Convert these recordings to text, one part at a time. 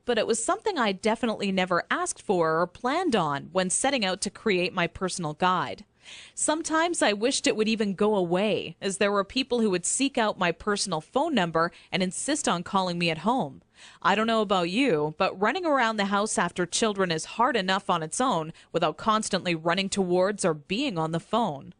but it was something I definitely never asked for or planned on when setting out to create my personal guide. Sometimes I wished it would even go away, as there were people who would seek out my personal phone number and insist on calling me at home. I don't know about you, but running around the house after children is hard enough on its own without constantly running towards or being on the phone.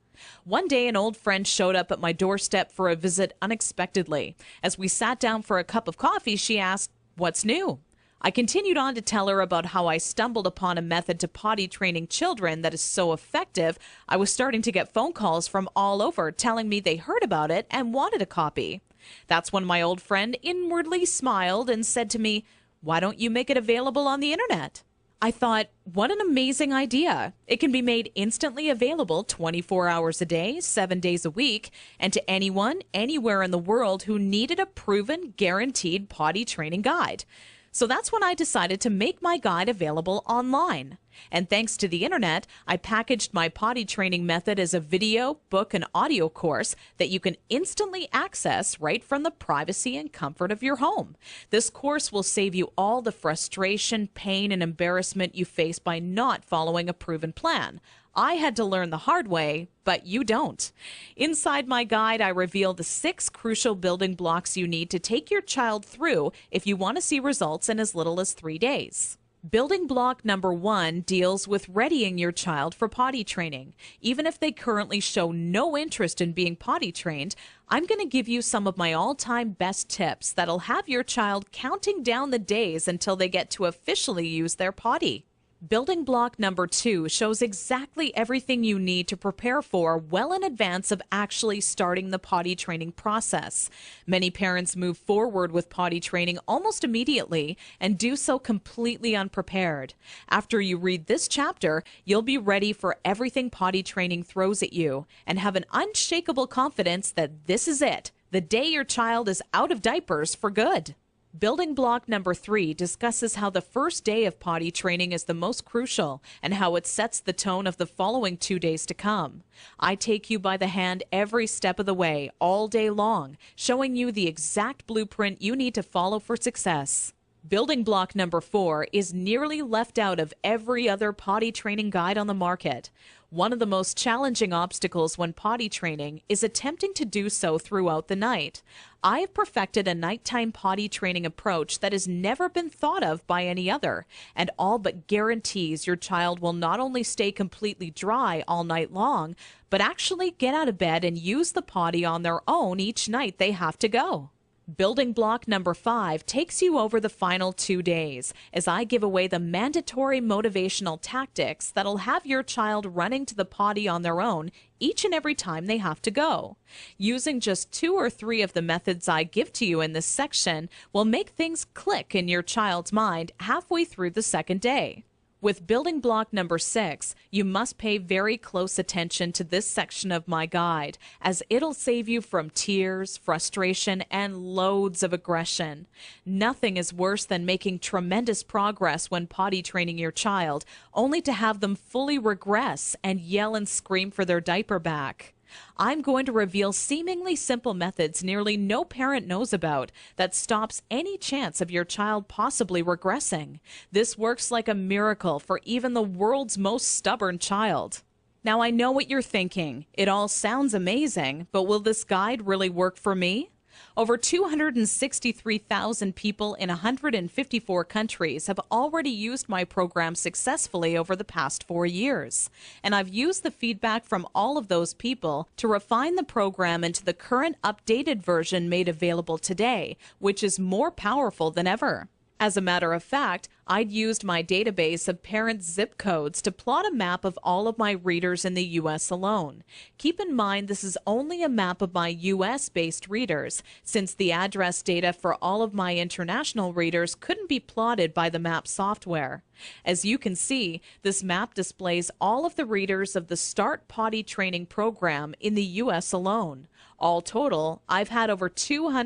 One day, an old friend showed up at my doorstep for a visit unexpectedly. As we sat down for a cup of coffee, she asked, "What's new?" I continued on to tell her about how I stumbled upon a method to potty training children that is so effective, I was starting to get phone calls from all over telling me they heard about it and wanted a copy. That's when my old friend inwardly smiled and said to me, "Why don't you make it available on the internet?" I thought, what an amazing idea. It can be made instantly available 24 hours a day, 7 days a week, and to anyone, anywhere in the world who needed a proven, guaranteed potty training guide. So that's when I decided to make my guide available online. And thanks to the internet, I packaged my potty training method as a video, book, and audio course that you can instantly access right from the privacy and comfort of your home. This course will save you all the frustration, pain, and embarrassment you face by not following a proven plan. I had to learn the hard way, but you don't. Inside my guide, I reveal the 6 crucial building blocks you need to take your child through if you want to see results in as little as 3 days. Building block number 1 deals with readying your child for potty training. Even if they currently show no interest in being potty trained, I'm going to give you some of my all-time best tips that'll have your child counting down the days until they get to officially use their potty. Building block number 2 shows exactly everything you need to prepare for well in advance of actually starting the potty training process. Many parents move forward with potty training almost immediately and do so completely unprepared. After you read this chapter, you'll be ready for everything potty training throws at you and have an unshakable confidence that this is it, the day your child is out of diapers for good. Building block number 3 discusses how the first day of potty training is the most crucial and how it sets the tone of the following 2 days to come. I take you by the hand every step of the way, all day long, showing you the exact blueprint you need to follow for success. Building block number 4 is nearly left out of every other potty training guide on the market. One of the most challenging obstacles when potty training is attempting to do so throughout the night. I have perfected a nighttime potty training approach that has never been thought of by any other, and all but guarantees your child will not only stay completely dry all night long, but actually get out of bed and use the potty on their own each night they have to go. Building block number 5 takes you over the final 2 days as I give away the mandatory motivational tactics that'll have your child running to the potty on their own each and every time they have to go. Using just 2 or 3 of the methods I give to you in this section will make things click in your child's mind halfway through the second day. With building block number 6, you must pay very close attention to this section of my guide, as it'll save you from tears, frustration, and loads of aggression. Nothing is worse than making tremendous progress when potty training your child, only to have them fully regress and yell and scream for their diaper back. I'm going to reveal seemingly simple methods nearly no parent knows about that stops any chance of your child possibly regressing. This works like a miracle for even the world's most stubborn child. Now, I know what you're thinking. It all sounds amazing, but will this guide really work for me? Over 263,000 people in 154 countries have already used my program successfully over the past 4 years. And I've used the feedback from all of those people to refine the program into the current updated version made available today, which is more powerful than ever. As a matter of fact, I'd used my database of parent zip codes to plot a map of all of my readers in the U.S. alone. Keep in mind this is only a map of my U.S.-based readers, since the address data for all of my international readers couldn't be plotted by the map software. As you can see, this map displays all of the readers of the Start Potty Training program in the U.S. alone. All total, I've had over 200